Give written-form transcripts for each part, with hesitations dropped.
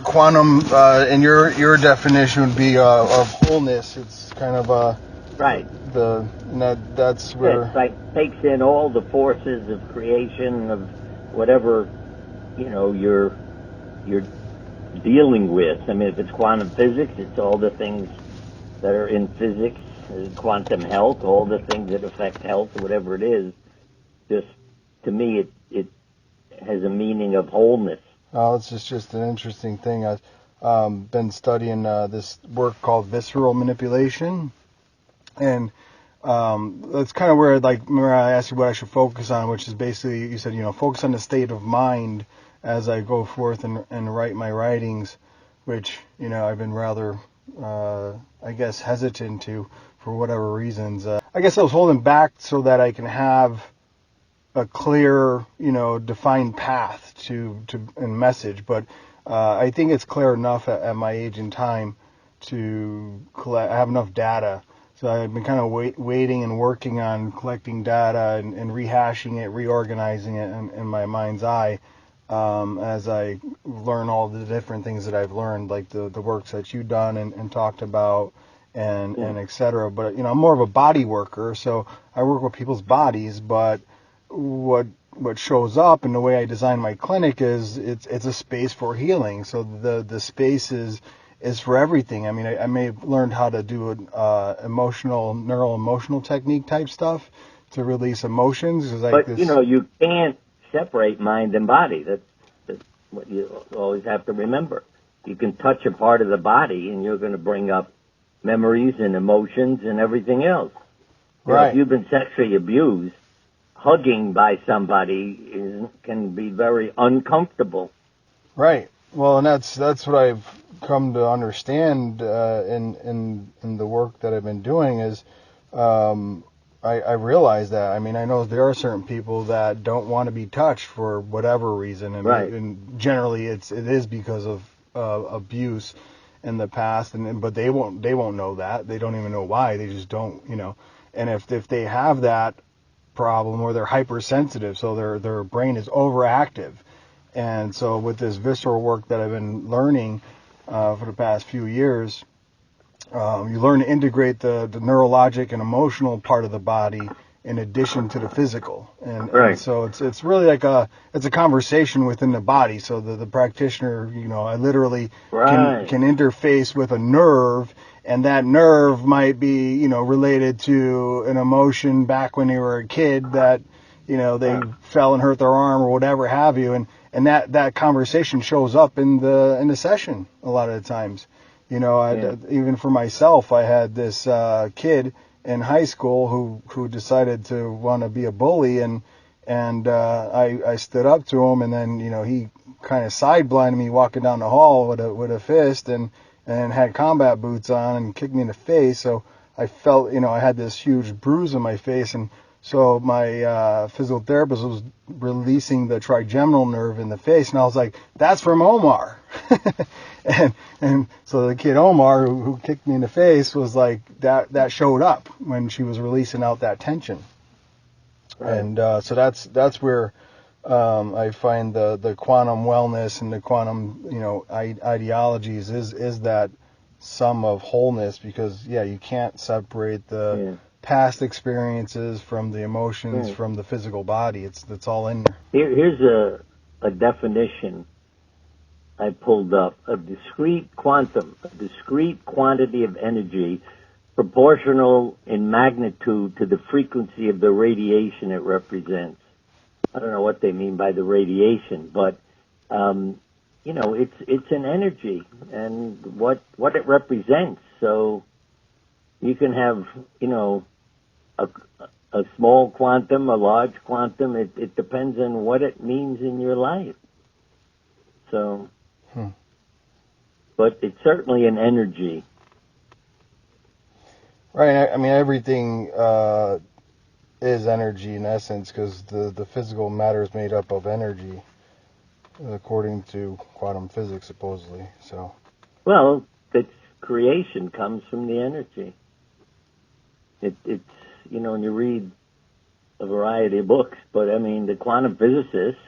quantum, in your definition would be of wholeness. It's kind of Right. That's where It's like takes in all the forces of creation of whatever you're dealing with. I mean, if it's quantum physics, it's all the things that are in physics. Quantum health, all the things that affect health, whatever it is. Just to me, it has a meaning of wholeness. Oh, it's just an interesting thing. I've been studying this work called visceral manipulation, and that's kind of where, like, remember I asked you what I should focus on, which is basically, you said, focus on the state of mind as I go forth and write my writings, which, I've been rather, I guess, hesitant to for whatever reasons. I guess I was holding back so that I can have a clear, defined path to and message, but I think it's clear enough at my age and time to have enough data. So I've been kind of waiting and working on collecting data and rehashing it, reorganizing it in my mind's eye as I learn all the different things that I've learned, like the works that you've done and talked about and et cetera. But, I'm more of a body worker, so I work with people's bodies, but what shows up in the way I design my clinic is it's a space for healing. So the space is for everything. I mean, I may have learned how to do an neural emotional technique type stuff to release emotions. But you can't separate mind and body. That's what you always have to remember. You can touch a part of the body, and you're going to bring up memories and emotions and everything else. Right. If you've been sexually abused, hugging by somebody can be very uncomfortable. Right. Well, and that's what I've come to understand in the work that I've been doing is I realize that. I mean, I know there are certain people that don't want to be touched for whatever reason, and generally it is because of abuse in the past, but they won't know that. They don't even know why. They just don't, And if they have that problem, or they're hypersensitive, so their brain is overactive. And so with this visceral work that I've been learning for the past few years, you learn to integrate the neurologic and emotional part of the body in addition to the physical. And so it's really like it's a conversation within the body. So the practitioner, I literally can interface with a nerve, and that nerve might be, related to an emotion back when they were a kid that, they fell and hurt their arm or whatever have you. And that conversation shows up in the session a lot of the times. Even for myself, I had this kid in high school who decided to want to be a bully, and I stood up to him, and then he kind of sideblinded me walking down the hall with a fist and had combat boots on and kicked me in the face. So I felt I had this huge bruise on my face, and so my physical therapist was releasing the trigeminal nerve in the face, and I was like, "That's from Omar." And so the kid Omar who kicked me in the face was like that showed up when she was releasing out that tension. Right. And so that's where I find the quantum wellness and the quantum ideologies is that sum of wholeness, because you can't separate the past experiences from the emotions from the physical body. It's all in there. Here's a definition I pulled up: a discrete quantity of energy proportional in magnitude to the frequency of the radiation it represents. I don't know what they mean by the radiation, but it's an energy and what it represents. So you can have a small quantum, a large quantum. It depends on what it means in your life. So. But it's certainly an energy. Right. I mean, everything is energy in essence, because the physical matter is made up of energy, according to quantum physics, supposedly. So. Well, its creation comes from the energy. It's when you read a variety of books, but I mean, the quantum physicists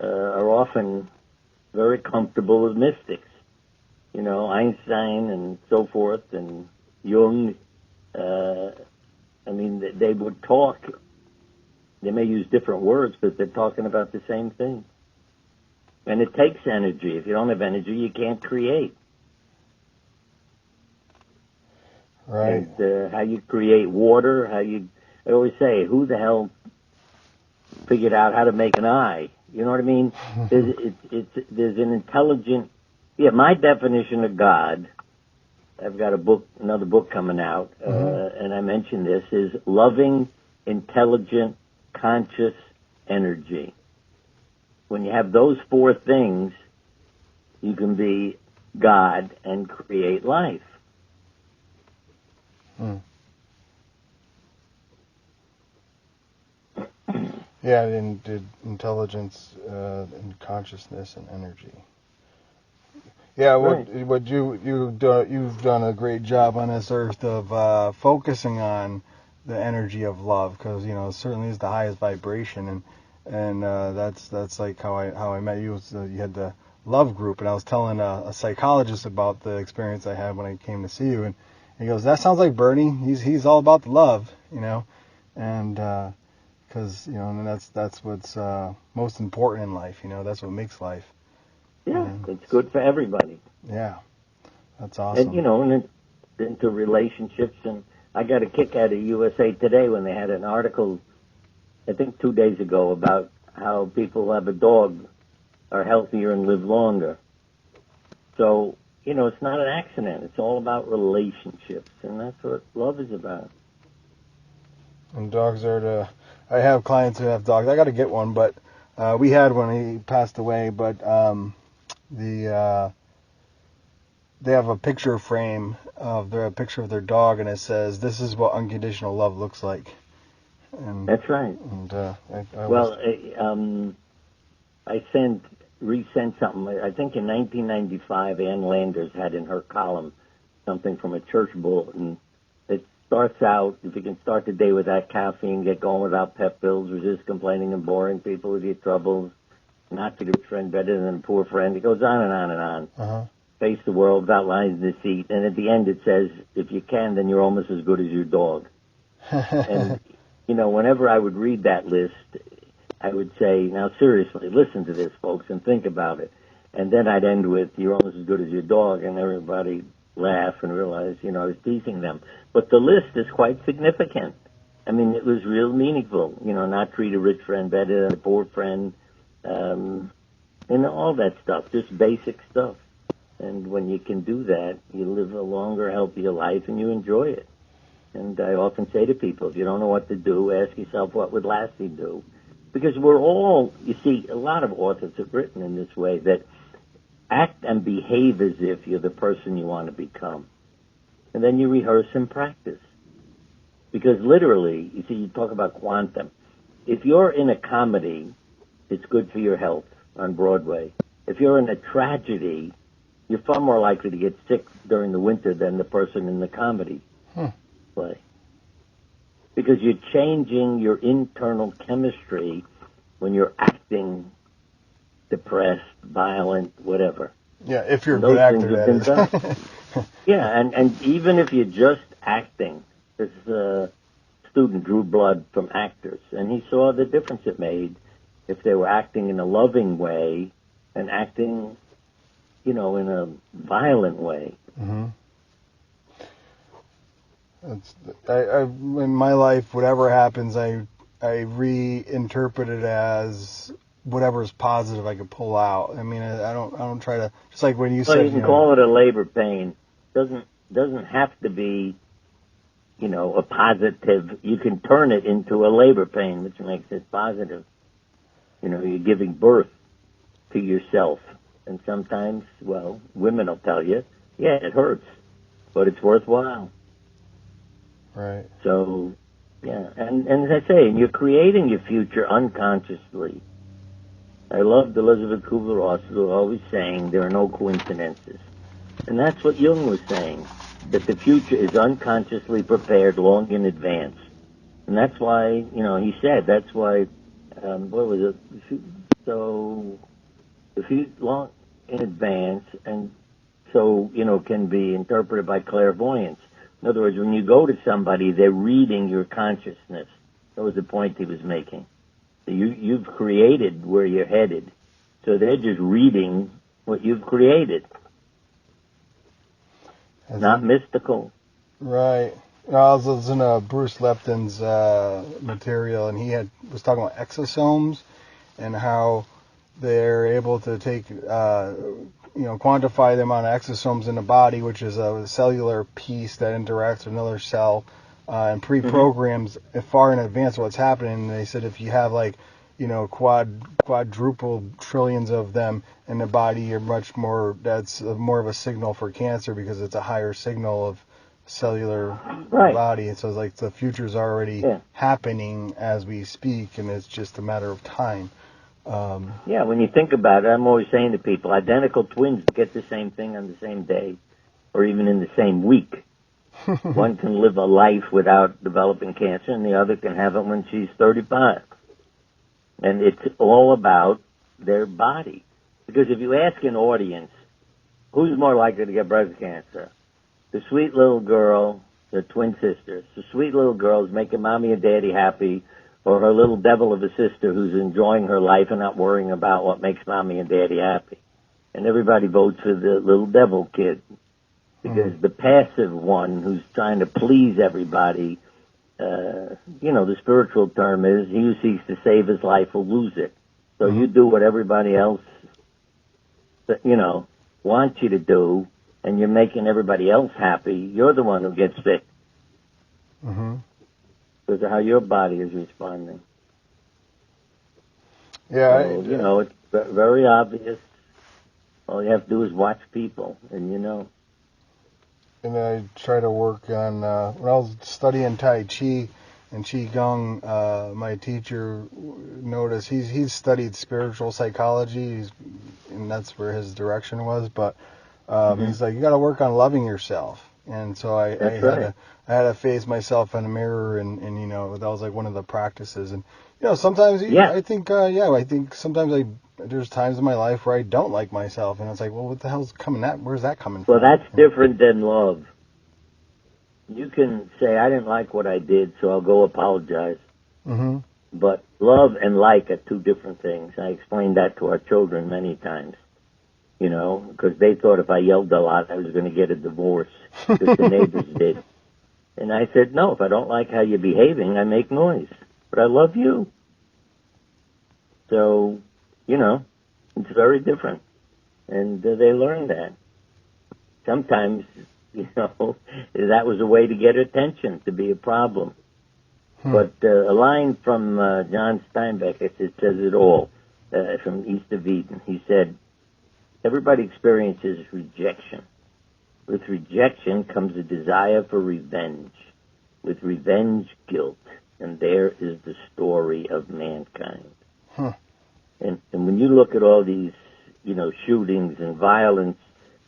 are often very comfortable with mystics. You know, Einstein and so forth, and Jung. I mean, they would talk. They may use different words, but they're talking about the same thing. And it takes energy. If you don't have energy, you can't create. Right. And how you create water, I always say, who the hell figured out how to make an eye? You know what I mean? There's an intelligent, my definition of God, I've got another book coming out, and I mentioned this, is loving, intelligent, conscious energy. When you have those four things, you can be God and create life. Yeah, and intelligence, and consciousness and energy. Yeah, Right. what you've done a great job on this earth of focusing on the energy of love, because it certainly is the highest vibration, and that's like how I met you. You had the love group, and I was telling a psychologist about the experience I had when I came to see you, and he goes, "That sounds like Bernie. He's all about the love, and because and that's what's most important in life. That's what makes life. Yeah, And it's good for everybody. yeah, that's And, awesome. and into relationships. And I got a kick out of USA Today when they had an article, I think 2 days ago, about how people who have a dog are healthier and live longer. So, it's not an accident. It's all about relationships. And that's what love is about. And dogs I have clients who have dogs. I got to get one, but we had one. He passed away, but the they have a picture frame of a picture of their dog, and it says, "This is what unconditional love looks like." And That's right. and I was Well, I resent something. I think in 1995, Ann Landers had in her column something from a church bulletin. It starts out, if you can start the day without caffeine, get going without pep pills, resist complaining and boring people with your troubles, not to get a friend better than a poor friend. It goes on and on and on. uh-huh. Face the world without lies and deceit. And at the end it says, if you can, then you're almost as good as your dog. And, whenever I would read that list, I would say, now seriously, listen to this, folks, and think about it. And then I'd end with, you're almost as good as your dog, and everybody laugh and realize, I was teasing them. But the list is quite significant. I mean, it was real meaningful, not treat a rich friend better than a poor friend, and all that stuff, just basic stuff. And when you can do that, you live a longer, healthier life, and you enjoy it. And I often say to people, if you don't know what to do, ask yourself, what would Lassie do? Because we're all, you see, a lot of authors have written in this way, that act and behave as if you're the person you want to become. And then you rehearse and practice. Because literally, you see, you talk about quantum. If you're in a comedy, it's good for your health on Broadway. If you're in a tragedy, you're far more likely to get sick during the winter than the person in the comedy play. Because you're changing your internal chemistry when you're acting depressed, violent, whatever. Yeah, if you're a And good those things actor, have that been done. is. Yeah, and even if you're just acting, this student drew blood from actors, and he saw the difference it made if they were acting in a loving way and acting, in a violent way. Mm-hmm. In my life, whatever happens, I reinterpret it as whatever's positive I could pull out. I mean, I don't try to, just like when you Well, said, you can call it a labor pain. Doesn't have to be, a positive. You can turn it into a labor pain, which makes it positive. You're giving birth to yourself. And sometimes, well, women will tell you, yeah, it hurts, but it's worthwhile. right. So, yeah, and as I say, you're creating your future unconsciously. I loved Elizabeth Kubler-Ross, who was always saying there are no coincidences. And that's what Jung was saying, that the future is unconsciously prepared long in advance. And that's why, he said, that's why, what was it? So, in advance, and so, can be interpreted by clairvoyance. In other words, when you go to somebody, they're reading your consciousness. That was the point he was making. You've created where you're headed, so they're just reading what you've created. Not mystical. Right. I was listening to Bruce Lipton's material, and he was talking about exosomes and how they're able to take, quantify the amount of exosomes in the body, which is a cellular piece that interacts with another cell, and pre-programs far in advance of what's happening. And they said if you have quadruple trillions of them in the body, that's more of a signal for cancer because it's a higher signal of cellular body. And so it's like the future's already happening as we speak, and it's just a matter of time. When you think about it, I'm always saying to people, identical twins get the same thing on the same day or even in the same week. One can live a life without developing cancer, and the other can have it when she's 35. And it's all about their body. Because if you ask an audience, who's more likely to get breast cancer? The sweet little girl, the twin sisters. The sweet little girl is making mommy and daddy happy, or her little devil of a sister who's enjoying her life and not worrying about what makes mommy and daddy happy. And everybody votes for the little devil kid. Because the passive one who's trying to please everybody, the spiritual term is, he who seeks to save his life will lose it. So you do what everybody else, wants you to do, and you're making everybody else happy, you're the one who gets sick. Because of how your body is responding. Yeah. So, it's very obvious. All you have to do is watch people, and And I try to work on, when I was studying Tai Chi and Qigong, my teacher noticed, he's studied spiritual psychology, and that's where his direction was, but he's like, you got to work on loving yourself. And so I had to face myself in a mirror, and that was like one of the practices. And sometimes I think sometimes there's times in my life where I don't like myself, and it's like, well, what the hell's coming at? Where's that coming from? Well, that's different than love. You can say, I didn't like what I did, so I'll go apologize. But love and like are two different things. I explained that to our children many times. Because they thought if I yelled a lot, I was going to get a divorce, because the neighbors did. And I said, no, if I don't like how you're behaving, I make noise. But I love you. So, it's very different. And they learned that. Sometimes, that was a way to get attention, to be a problem. But a line from John Steinbeck, it says it all, from East of Eden. He said, everybody experiences rejection. With rejection comes a desire for revenge. With revenge, guilt. And there is the story of mankind. And when you look at all these, shootings and violence,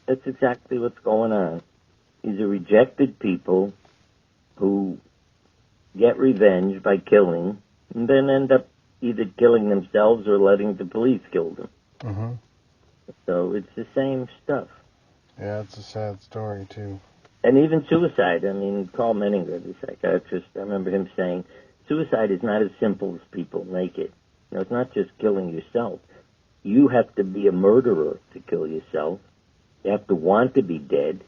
that's exactly what's going on. These are rejected people who get revenge by killing and then end up either killing themselves or letting the police kill them. So it's the same stuff. Yeah, it's a sad story, too. And even suicide. I mean, Carl Menninger, the psychiatrist, I remember him saying, suicide is not as simple as people make it. It's not just killing yourself. You have to be a murderer to kill yourself. You have to want to be dead.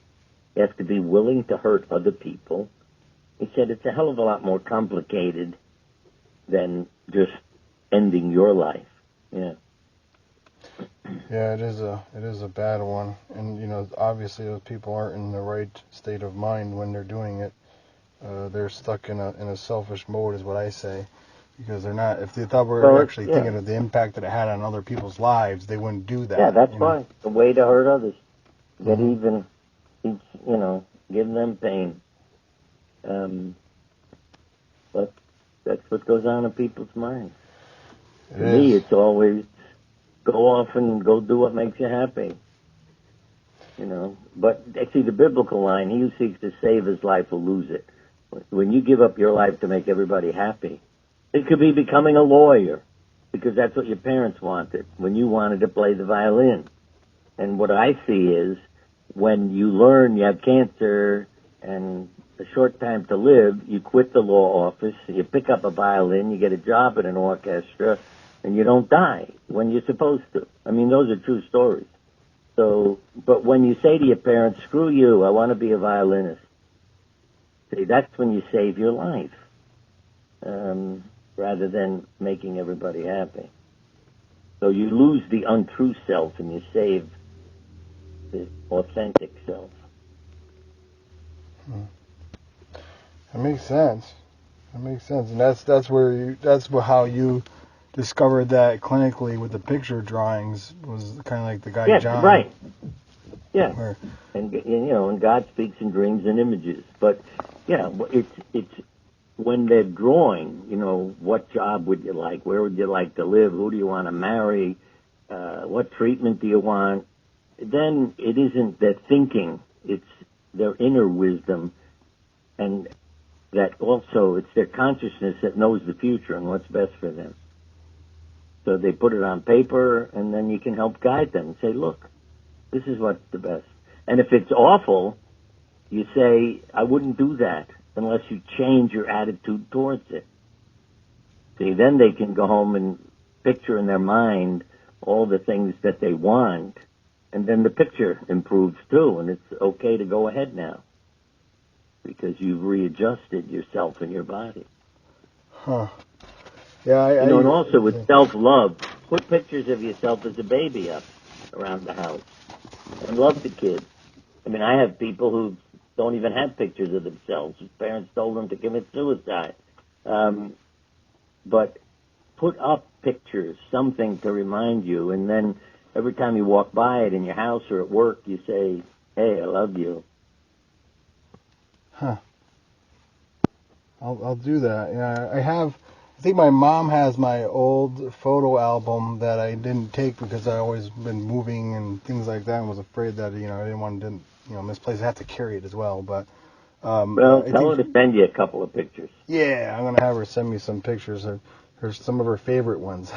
You have to be willing to hurt other people. He said it's a hell of a lot more complicated than just ending your life. Yeah. Yeah, it is a bad one, and obviously those people aren't in the right state of mind when they're doing it. They're stuck in a selfish mode, is what I say, because they're not. If they thought we were actually thinking of the impact that it had on other people's lives, they wouldn't do that. Yeah, that's why the way to hurt others, get even, give them pain. But that's what goes on in people's minds. To me, it's always go off and go do what makes you happy. But actually the biblical line, he who seeks to save his life will lose it. When you give up your life to make everybody happy, it could be becoming a lawyer, because that's what your parents wanted when you wanted to play the violin. And what I see is when you learn you have cancer and a short time to live, you quit the law office, you pick up a violin, you get a job in an orchestra, and you don't die when you're supposed to. I mean, those are true stories. So, but when you say to your parents, screw you, I want to be a violinist, see, that's when you save your life, rather than making everybody happy. So you lose the untrue self and you save the authentic self. That makes sense. That makes sense, and how you discovered that clinically with the picture drawings was kind of like the guy Yes, John. right. Yeah, Where, and and God speaks in dreams and images. But yeah, it's when they're drawing. What job would you like? Where would you like to live? Who do you want to marry? What treatment do you want? Then it isn't their thinking; it's their inner wisdom, and that also it's their consciousness that knows the future and what's best for them. So they put it on paper, and then you can help guide them and say, look, this is what's the best. And if it's awful, you say, I wouldn't do that unless you change your attitude towards it. See, then they can go home and picture in their mind all the things that they want, and then the picture improves too, and it's okay to go ahead now because you've readjusted yourself and your body. huh? Yeah, and also with self-love, put pictures of yourself as a baby up around the house and love the kids. I mean, I have people who don't even have pictures of themselves. Whose parents told them to commit suicide. But put up pictures, something to remind you, and then every time you walk by it in your house or at work, you say, hey, I love you. Huh. I'll do that. Yeah, I think my mom has my old photo album that I didn't take because I always been moving and things like that, and was afraid that I didn't want to misplace. I have to carry it as well, but Well, tell her to send you a couple of pictures. Yeah, I'm gonna have her send me some pictures. Here's some of her favorite ones.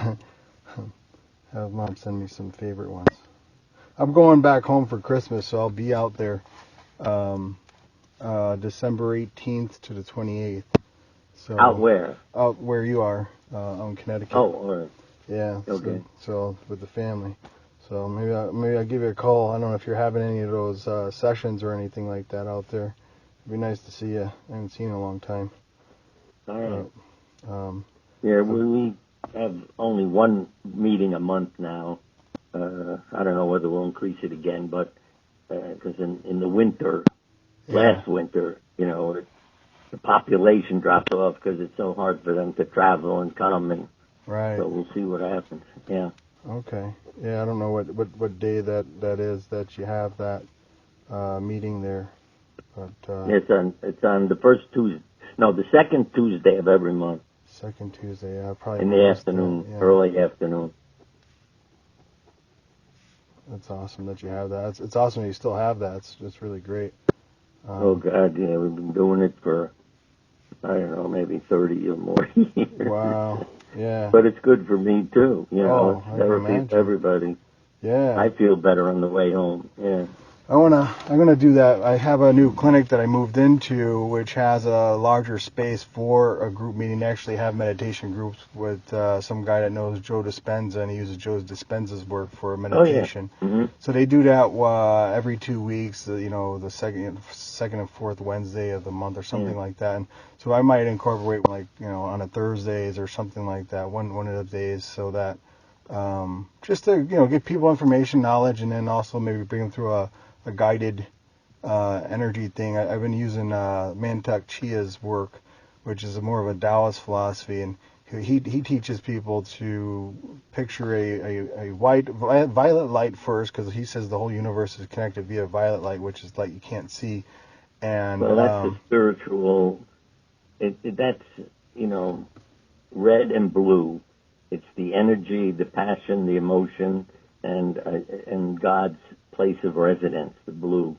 Have Mom send me some favorite ones. I'm going back home for Christmas, so I'll be out there December 18th to the 28th. So Out where? Out where you are, out in Connecticut. Oh, all right. Yeah. Okay. So with the family. So maybe I'll give you a call. I don't know if you're having any of those sessions or anything like that out there. It'd be nice to see you. I haven't seen you in a long time. All right. Yeah, we have only one meeting a month now. I don't know whether we'll increase it again, but because in the winter, last winter, the population dropped off because it's so hard for them to travel and come, and right. So we'll see what happens. Yeah. Okay. Yeah, I don't know what day that is that you have that meeting there, but it's on the first Tuesday. No, the second Tuesday of every month. Second Tuesday, yeah, probably in the afternoon, early afternoon. That's awesome that you have that. It's awesome you still have that. It's really great. Oh God, yeah, we've been doing it for I don't know, maybe 30 or more years. Wow. Yeah. But it's good for me too. It's therapy for everybody. Yeah. I feel better on the way home. Yeah. I'm gonna do that. I have a new clinic that I moved into, which has a larger space for a group meeting. They actually have meditation groups with some guy that knows Joe Dispenza, and he uses Joe Dispenza's work for meditation. Oh, yeah. Mm-hmm. So they do that every 2 weeks. The second and fourth Wednesday of the month or something like that. And so I might incorporate on a Thursdays or something like that, one of the days, so that just to give people information, knowledge, and then also maybe bring them through a guided energy thing. I've been using Mantak Chia's work, which is more of a Taoist philosophy, and he teaches people to picture a violet light first, because he says the whole universe is connected via violet light, which is light you can't see. And well, that's the spiritual. That's red and blue. It's the energy, the passion, the emotion, and God's place of residence, the blue,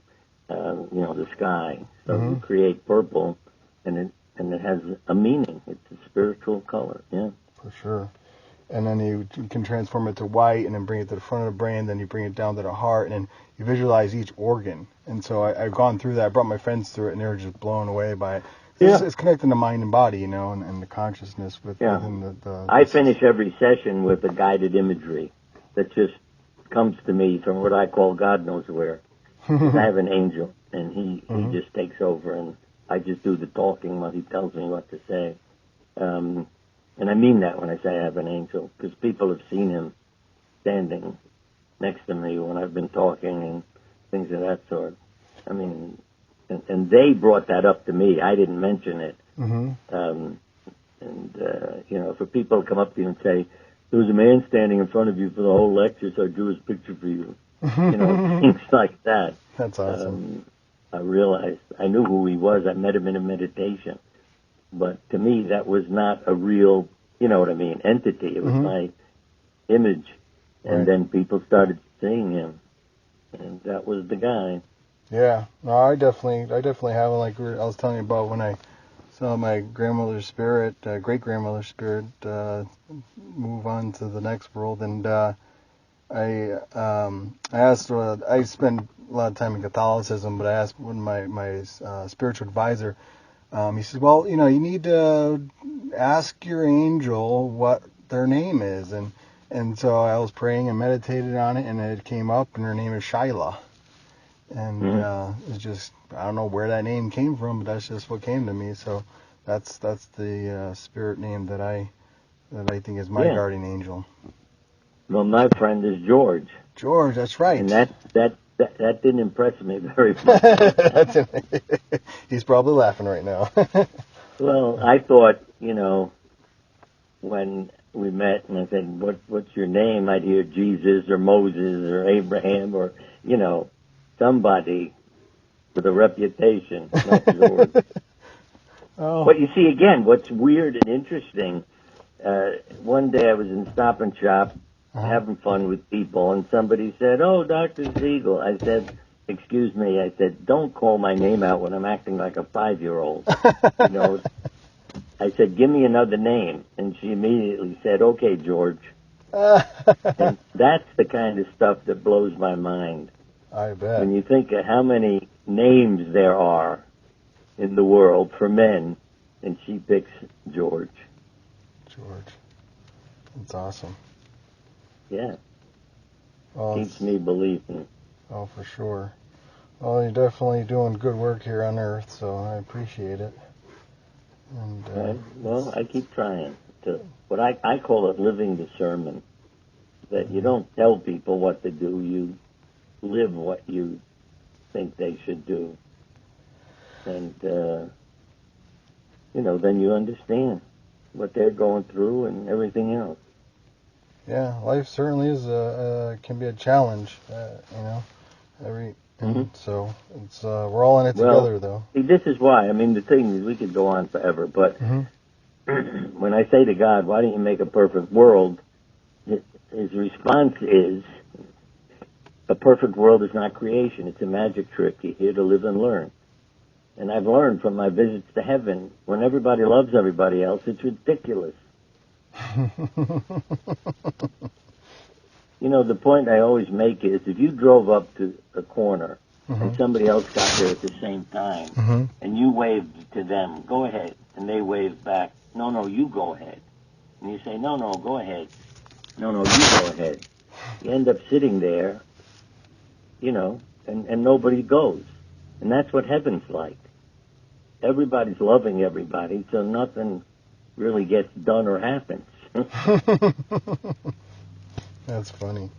the sky. So you create purple, and it has a meaning. It's a spiritual color. Yeah. For sure. and then you can transform it to white, and then bring it to the front of the brain, then you bring it down to the heart, and then you visualize each organ. And so I've gone through that. I brought my friends through it, and they were just blown away by it. It's connecting the mind and body, and the consciousness within the I finish every session with a guided imagery that just comes to me from what I call God knows where. I have an angel, and he just takes over, and I just do the talking while he tells me what to say. And I mean that when I say I have an angel, because people have seen him standing next to me when I've been talking and things of that sort. I mean, and they brought that up to me. I didn't mention it. For people to come up to you and say, there was a man standing in front of you for the whole lecture, so I drew his picture for you. Things like that. That's awesome. I realized, I knew who he was. I met him in a meditation. But to me, that was not a real, entity. It was my image. And then people started seeing him. And that was the guy. Yeah. No, I definitely have, like I was telling you about when I saw my grandmother's spirit, great-grandmother's spirit, move on to the next world. And I asked, I spent a lot of time in Catholicism, but I asked one of my spiritual advisor, he said, well, you need to ask your angel what their name is. And so I was praying and meditated on it, and it came up, and her name is Shyla. And it's just, I don't know where that name came from, but that's just what came to me. So that's the spirit name that I think is my guardian angel. Well, my friend is George. George, that's right. And that didn't impress me very much. He's probably laughing right now. Well, I thought, when we met and I said, what's your name? I'd hear Jesus or Moses or Abraham or, somebody with a reputation, not George. Oh. But you see, again, what's weird and interesting, one day I was in Stop and Shop having fun with people, and somebody said, oh, Dr. Siegel. I said, excuse me, I said, don't call my name out when I'm acting like a 5-year-old. I said, give me another name. And she immediately said, okay, George. And that's the kind of stuff that blows my mind. I bet. When you think of how many names there are in the world for men, and she picks George. George. That's awesome. Yeah. Well, keeps me believing. Oh, for sure. Well, you're definitely doing good work here on Earth, so I appreciate it. And well, I keep trying to. What I call it living the sermon. That you don't tell people what to do, you live what you think they should do. And, then you understand what they're going through and everything else. Yeah, life certainly is can be a challenge, So it's we're all in it together, though. See, this is why. I mean, the thing is, we could go on forever, but when I say to God, "Why don't you make a perfect world?" His response is, "A perfect world is not creation; it's a magic trick. You're here to live and learn." And I've learned from my visits to heaven, when everybody loves everybody else, it's ridiculous. The point I always make is, if you drove up to a corner and somebody else got there at the same time, and you waved to them, go ahead, and they waved back, no, you go ahead. And you say, no, go ahead. No, you go ahead. You end up sitting there, and nobody goes. And that's what heaven's like. Everybody's loving everybody, so nothing really gets done or happens. That's funny.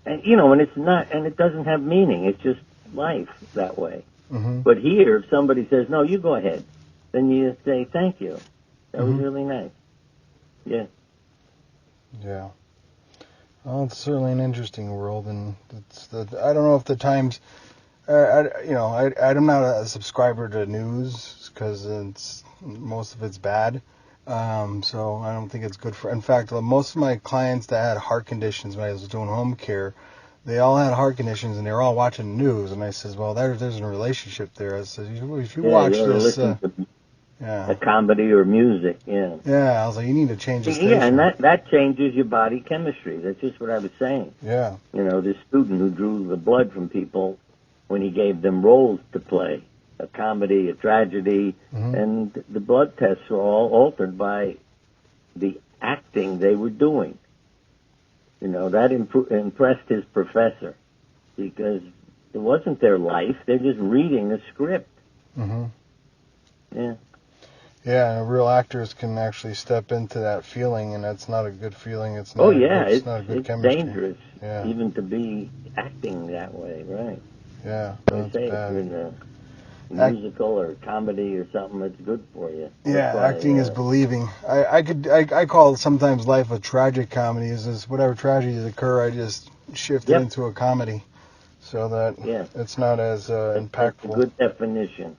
And and it's not, and it doesn't have meaning. It's just life that way. But here, if somebody says, "No, you go ahead," then you say, "Thank you. That was really nice." Yeah. Yeah. Well, it's certainly an interesting world, and I don't know if the times. I'm not a subscriber to news because most of it's bad. So I don't think it's good for. In fact, most of my clients that had heart conditions when I was doing home care, they all had heart conditions and they were all watching the news. And I says, well, there's a relationship there. I said, if you watch this, Yeah. a comedy or music. Yeah. Yeah, I was like, you need to change the station. Yeah, and that changes your body chemistry. That's just what I was saying. Yeah. You know, this student who drew the blood from people when he gave them roles to play, a comedy, a tragedy, and the blood tests were all altered by the acting they were doing. You know, that impressed his professor because it wasn't their life. They're just reading a script. Mm-hmm. Yeah. Yeah, and real actors can actually step into that feeling, and that's not a good feeling. It's not. Oh, yeah, It's not a good it's chemistry. dangerous Yeah. even to be acting that way, right? Yeah, I that's say if bad. you're in a musical or comedy or something, it's good for you. Yeah, That's why, acting is believing. I call sometimes life a tragic comedy. Is whatever tragedies occur, I just shift it Yep. into a comedy, so that Yeah. it's not as That's a impactful. good definition.